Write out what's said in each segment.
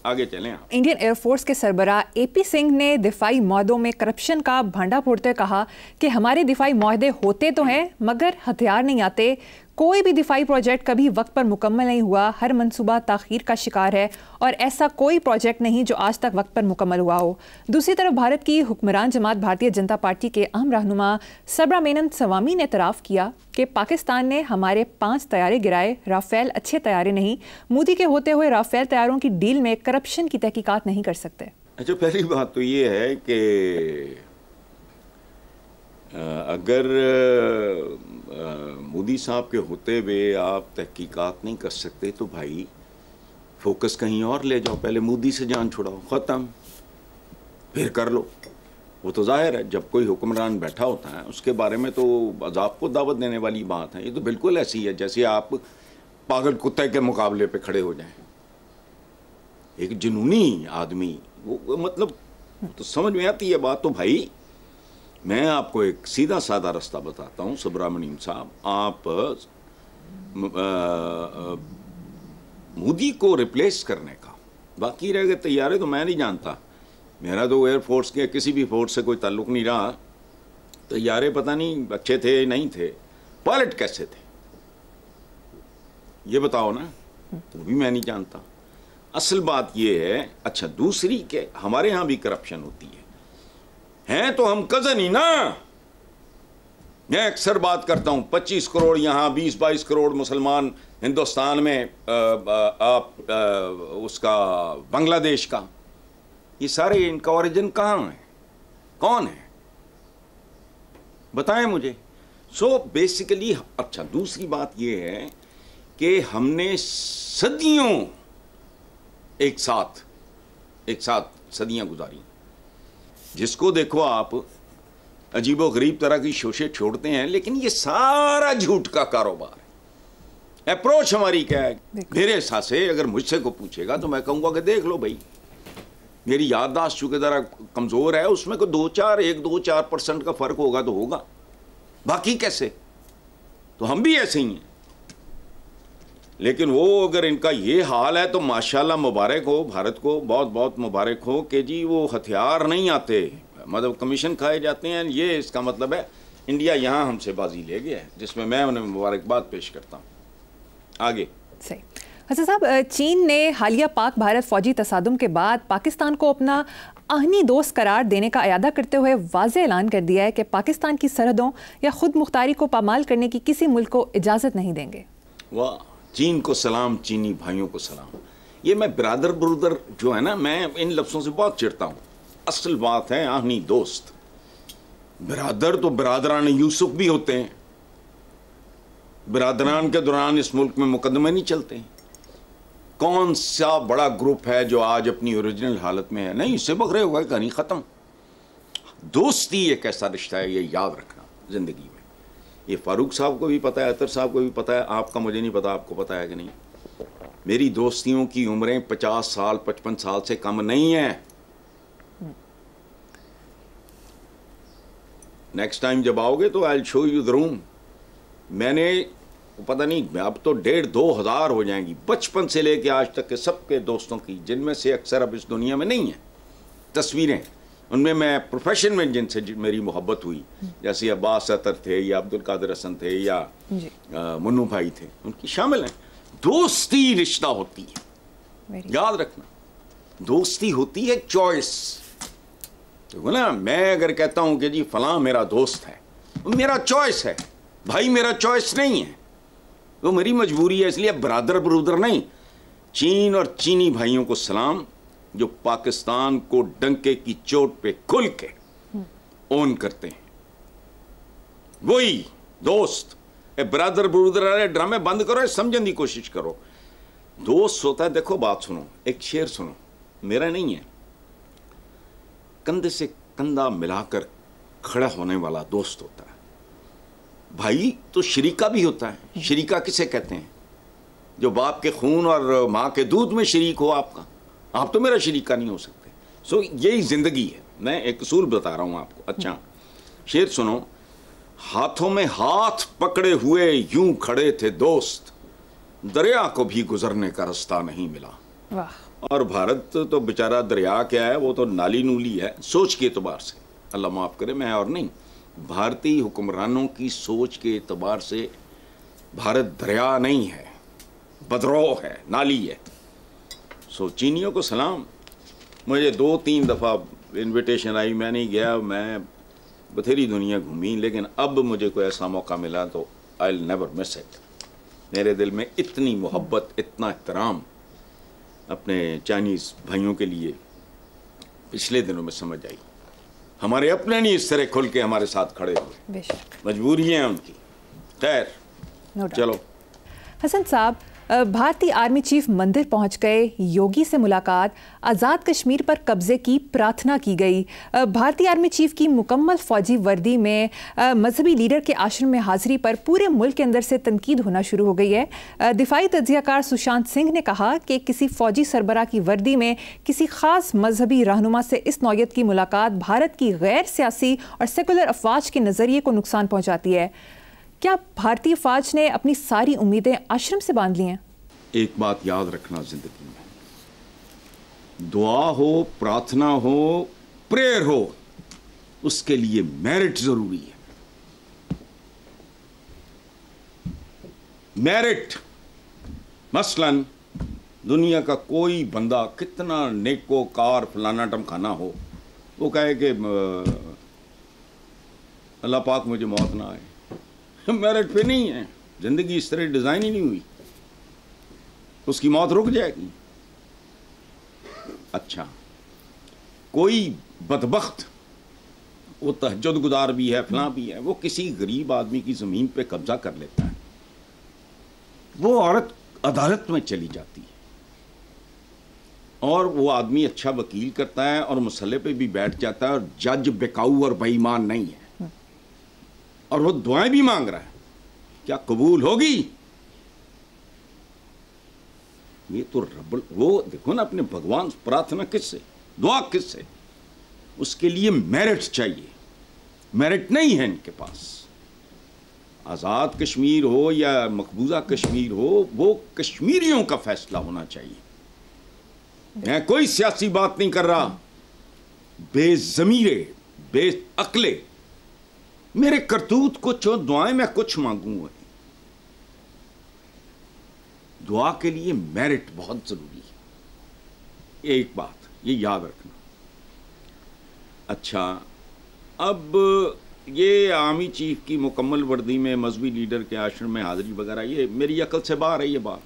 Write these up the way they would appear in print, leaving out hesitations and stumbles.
आगे चलें आप। इंडियन एयरफोर्स के सरबराह एपी सिंह ने दिफाई मुआहदों में करप्शन का भांडा फोड़ते कहा कि हमारे दिफाई मुआहदे होते तो हैं मगर हथियार नहीं आते। कोई भी दिफाई प्रोजेक्ट कभी वक्त पर मुकम्मल नहीं हुआ, हर मंसूबा ताखीर का शिकार है और ऐसा कोई प्रोजेक्ट नहीं जो आज तक वक्त पर मुकम्मल हुआ हो। दूसरी तरफ भारत की हुक्मरान जमात भारतीय जनता पार्टी के अहम रहनुमा सबरा मेनन सवामी ने इतराफ़ किया कि पाकिस्तान ने हमारे 5 तैयारे गिराए, राफेल अच्छे तैयारे नहीं। मोदी के होते हुए राफेल तैयारों की डील में करप्शन की तहकीकात नहीं कर सकते। अच्छा, पहली बात तो ये है कि अगर मोदी साहब के होते हुए आप तहकीकात नहीं कर सकते तो भाई फोकस कहीं और ले जाओ। पहले मोदी से जान छुड़ाओ, ख़त्म, फिर कर लो। वो तो जाहिर है जब कोई हुक्मरान बैठा होता है उसके बारे में तो अज़ाब को दावत देने वाली बात है। ये तो बिल्कुल ऐसी है जैसे आप पागल कुत्ते के मुकाबले पे खड़े हो जाएं। एक जुनूनी आदमी वो मतलब तो समझ में आती है बात। तो भाई मैं आपको एक सीधा साधा रास्ता बताता हूँ सुब्रमण्यम साहब, आप मोदी को रिप्लेस करने का, बाकी रह गए तैयारे तो मैं नहीं जानता, मेरा तो एयरफोर्स के किसी भी फोर्स से कोई ताल्लुक नहीं रहा। तैयारे पता नहीं अच्छे थे नहीं थे, पायलट कैसे थे ये बताओ ना, वो भी मैं नहीं जानता। असल बात ये है। अच्छा, दूसरी के हमारे यहाँ भी करप्शन होती है तो हम कजन ही ना। मैं अक्सर बात करता हूं 25 करोड़ यहाँ, 20-22 करोड़ मुसलमान हिंदुस्तान में, आप उसका बांग्लादेश का, ये सारे इनका ओरिजिन कहाँ है, कौन है, बताएं मुझे। सो बेसिकली अच्छा, दूसरी बात ये है कि हमने सदियों एक साथ सदियां गुजारी। जिसको देखो आप अजीबो गरीब तरह की शोशे छोड़ते हैं, लेकिन ये सारा झूठ का कारोबार है। अप्रोच हमारी क्या है? मेरे हिसाब से अगर मुझसे को पूछेगा तो मैं कहूंगा कि देख लो भाई, मेरी याददाश्त चूंकि जरा कमजोर है, उसमें को 1-2-4% का फर्क होगा तो होगा, बाकी कैसे, तो हम भी ऐसे ही हैं। लेकिन वो अगर इनका ये हाल है तो माशाल्लाह मुबारक हो भारत को, बहुत बहुत मुबारक हो कि जी वो हथियार नहीं आते, मतलब कमीशन खाए जाते हैं। ये इसका मतलब है इंडिया यहाँ हमसे बाजी ले गया है, जिसमें मैं उन्हें मुबारकबाद पेश करता हूँ। आगे सही। हसन साहब, चीन ने हालिया पाक भारत फौजी तसादुम के बाद पाकिस्तान को अपना आहनी दोस्त करार देने का अयादा करते हुए वाज़ेह ऐलान कर दिया है कि पाकिस्तान की सरहदों या खुद मुख्तारी को पामाल करने की किसी मुल्क को इजाज़त नहीं देंगे। वाह, चीन को सलाम, चीनी भाइयों को सलाम। ये मैं बिरादर बरूदर जो है ना, मैं इन लफ्ज़ों से बहुत चिढ़ता हूँ। असल बात है आहनी दोस्त। बिरादर तो बिरादरान यूसुफ भी होते हैं, बिरादरान के दौरान इस मुल्क में मुकदमे नहीं चलते। कौन सा बड़ा ग्रुप है जो आज अपनी ओरिजिनल हालत में है? नहीं, इससे बखरे होगा, कहानी ख़त्म। दोस्ती एक ऐसा रिश्ता है, ये याद रखना ज़िंदगी में। ये फारूक साहब को भी पता है, अतर साहब को भी पता है, आपका मुझे नहीं पता आपको पता है कि नहीं। मेरी दोस्तियों की उम्रें 50 साल 55 साल से कम नहीं है। नेक्स्ट टाइम जब आओगे तो I will show you the room. मैंने पता नहीं, अब तो 1,500-2 हज़ार हो जाएंगी बचपन से लेके आज तक के सबके दोस्तों की, जिनमें से अक्सर अब इस दुनिया में नहीं है तस्वीरें। उनमें मैं प्रोफेशन में जिनसे मेरी मोहब्बत हुई, जैसे अब्बास अतर थे या अब्दुल कादिर हसन थे या मुन्नू भाई थे, उनकी शामिल हैं। दोस्ती रिश्ता होती है, याद रखना। दोस्ती होती है चॉइस। देखो ना, मैं अगर कहता हूं कि जी फलां मेरा दोस्त है, वो मेरा चॉइस है भाई, मेरा चॉइस नहीं है, वो मेरी मजबूरी है। इसलिए बरादर बरूदर नहीं। चीन और चीनी भाइयों को सलाम, जो पाकिस्तान को डंके की चोट पे खुल के ओन करते हैं, वही दोस्त। ब्रदर ब्रूदर वाले ड्रामे बंद करो, समझने की कोशिश करो। दोस्त होता है, देखो बात सुनो, एक शेर सुनो, मेरा नहीं है, कंधे से कंधा मिलाकर खड़ा होने वाला दोस्त होता है। भाई तो शरीका भी होता है। शरीका किसे कहते हैं? जो बाप के खून और माँ के दूध में शरीक हो आपका। आप तो मेरा शरीका नहीं हो सकते। सो यही जिंदगी है। मैं एक असूल बता रहा हूं आपको। अच्छा, शेर सुनो। हाथों में हाथ पकड़े हुए यूं खड़े थे दोस्त, दरिया को भी गुजरने का रास्ता नहीं मिला। वाह। और भारत तो बेचारा दरिया क्या है, वो तो नाली नूली है सोच के एतबार से, अल्लाह माफ़ करे, मैं और नहीं, भारतीय हुक्मरानों की सोच के एतबार से भारत दरिया नहीं है, बदरोह है, नाली है। सो चीनियों को सलाम। मुझे 2-3 दफ़ा इनविटेशन आई, मैं नहीं गया, मैं बथेरी दुनिया घूमी, लेकिन अब मुझे कोई ऐसा मौका मिला तो I will never miss it. मेरे दिल में इतनी मोहब्बत, इतना एहतराम अपने चाइनीज़ भाइयों के लिए पिछले दिनों में समझ आई। हमारे अपने नहीं इस तरह खुल के हमारे साथ खड़े हुए, मजबूरी है उनकी। खैर चलो। हसन साहब, भारतीय आर्मी चीफ मंदिर पहुंच गए, योगी से मुलाकात, आज़ाद कश्मीर पर कब्जे की प्रार्थना की गई। भारतीय आर्मी चीफ की मुकम्मल फौजी वर्दी में मजहबी लीडर के आश्रम में हाजिरी पर पूरे मुल्क के अंदर से तनकीद होना शुरू हो गई है। दिफाई तज्जियाकार सुशांत सिंह ने कहा कि किसी फौजी सरबराह की वर्दी में किसी खास मजहबी रहनुमा से इस नौयत की मुलाकात भारत की गैर सियासी और सेकुलर अफवाज के नज़रिए को नुकसान पहुँचाती है। क्या भारतीय फौज ने अपनी सारी उम्मीदें आश्रम से बांध ली हैं? एक बात याद रखना जिंदगी में, दुआ हो, प्रार्थना हो, प्रेयर हो, उसके लिए मेरिट जरूरी है। मेरिट, मसलन दुनिया का कोई बंदा कितना नेकोकार फलाना टमखाना हो, वो कहे कि अल्लाह पाक मुझे मौत ना आए, मेरिट पे नहीं है। जिंदगी इस तरह डिजाइन ही नहीं हुई, उसकी मौत रुक जाएगी। अच्छा, कोई बदबख्त, वो तहज्जुद गुजार भी है, फलां भी है, वो किसी गरीब आदमी की ज़मीन पे कब्जा कर लेता है, वो औरत अदालत में चली जाती है और वो आदमी अच्छा वकील करता है और मसले पे भी बैठ जाता है और जज बेकाऊ और बेईमान नहीं है और वो दुआएं भी मांग रहा है, क्या कबूल होगी? ये तो रब्बल, वो देखो ना, अपने भगवान प्रार्थना किससे, दुआ किससे? उसके लिए मेरिट चाहिए, मेरिट नहीं है इनके पास। आज़ाद कश्मीर हो या मकबूजा कश्मीर हो, वो कश्मीरियों का फैसला होना चाहिए। मैं कोई सियासी बात नहीं कर रहा। बेज़मीरे, बेअक्ले, मेरे करतूत कुछ हो, दुआएं मैं कुछ मांगूंगा। दुआ के लिए मेरिट बहुत जरूरी है, एक बात ये याद रखना। अच्छा, अब ये आर्मी चीफ की मुकम्मल वर्दी में मजहबी लीडर के आश्रम में हाजिरी वगैरह, ये मेरी अकल से बाहर है ये बात।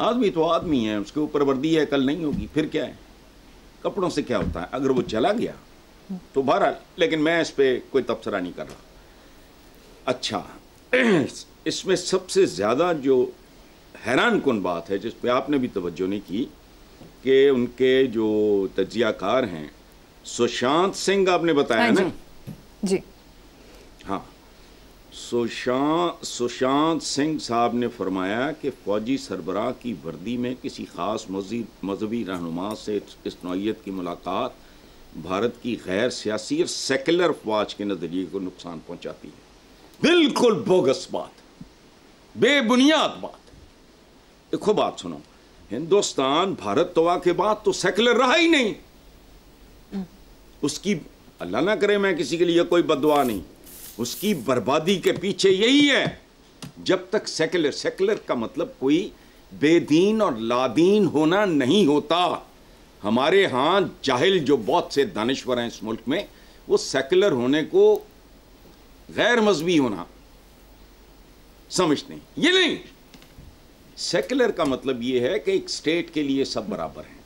आदमी तो आदमी है, उसके ऊपर वर्दी है, कल नहीं होगी, फिर क्या है? कपड़ों से क्या होता है? अगर वो चला गया तो बहरहाल, लेकिन मैं इस पर कोई तबसरा नहीं कर रहा। अच्छा, इसमें सबसे ज़्यादा जो हैरान कुन बात है, जिस पे आपने भी तवज्जो नहीं की, कि उनके जो तज्जियाकार हैं, सुशांत सिंह आपने बताया ना जी, हाँ, सुशांत सिंह साहब ने फरमाया कि फ़ौजी सरबराह की वर्दी में किसी ख़ास मजहबी रहनुमा से इस नौइयत की मुलाकात भारत की गैर सियासी और सेकुलर अफवाज के नज़रिए को नुकसान पहुंचाती है। बिल्कुल बोगस बात, बेबुनियाद बात। देखो बात सुनो, हिंदुस्तान भारत तवा के बाद तो सेकुलर रहा ही नहीं। उसकी, अल्लाह ना करे मैं किसी के लिए कोई बददुआ नहीं, उसकी बर्बादी के पीछे यही है। जब तक सेकुलर का मतलब कोई बेदीन और लादीन होना नहीं होता। हमारे यहाँ जाहिल जो बहुत से दानिश्वर हैं इस मुल्क में, वो सेकुलर होने को गैर मजहबी होना समझते हैं। ये नहीं, सेकुलर का मतलब ये है कि एक स्टेट के लिए सब बराबर हैं।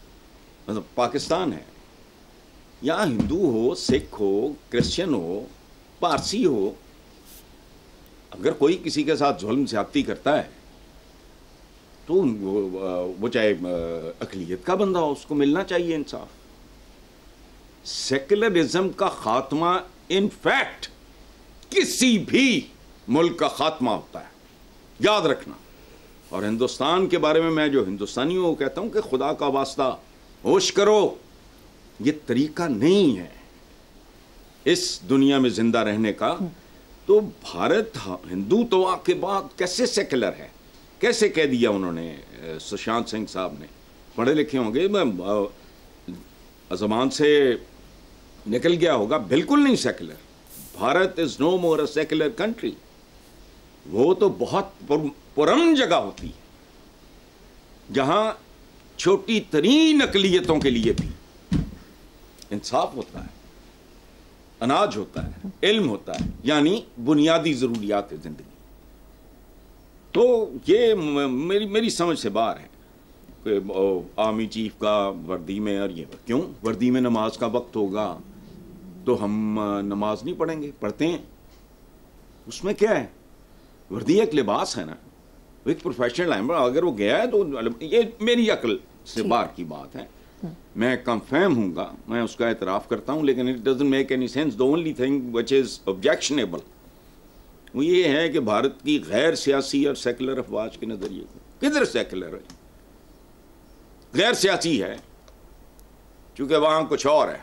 मतलब पाकिस्तान है, यहाँ हिंदू हो, सिख हो, क्रिश्चियन हो, पारसी हो, अगर कोई किसी के साथ जुल्म ज्यादती करता है तो वो चाहे अक़लियत का बंदा हो, उसको मिलना चाहिए इंसाफ। सेकुलरिज्म का खात्मा इनफैक्ट किसी भी मुल्क का खात्मा होता है, याद रखना। और हिंदुस्तान के बारे में मैं जो हिंदुस्तानियों को कहता हूं कि खुदा का वास्ता होश करो, ये तरीका नहीं है इस दुनिया में जिंदा रहने का। तो भारत हिंदुत्व के बाद कैसे सेकुलर है, कैसे कह दिया उन्होंने सुशांत सिंह साहब ने? पढ़े लिखे होंगे, ज़बान से निकल गया होगा, बिल्कुल नहीं secular. Bharat is no more a secular country. वो तो बहुत पुरअमन जगह होती है जहां छोटी तरीन अकलियतों के लिए भी इंसाफ होता है, अनाज होता है, इल्म होता है, यानी बुनियादी जरूरियात जिंदगी। तो ये मेरी समझ से बाहर है कि आर्मी चीफ का वर्दी में, और ये क्यों वर्दी में नमाज का वक्त होगा तो हम नमाज नहीं पढ़ेंगे? पढ़ते हैं। उसमें क्या है? वर्दी एक लिबास है ना, एक प्रोफेशनल है। अगर वो गया है तो ये मेरी अक्ल से बाहर की बात है, मैं कंफर्म हूँगा, मैं उसका एतराफ़ करता हूँ, लेकिन it doesn't make any sense. The only thing which is objectionable वो ये है कि भारत की गैर सियासी और सेकुलर अफवाज के नज़रिए को, किधर सेकुलर है? गैर सियासी है क्योंकि वहाँ कुछ और है,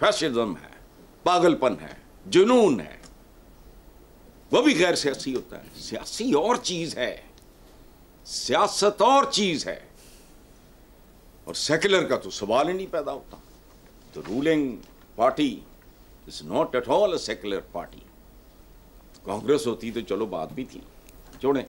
फैशिज्म है, पागलपन है, जुनून है, वो भी गैर सियासी होता है। सियासी और चीज़ है, सियासत और चीज़ है, और सेकुलर का तो सवाल ही नहीं पैदा होता। तो ruling party is not at all a secular party. Congress होती तो चलो बात भी थी, छोड़ें।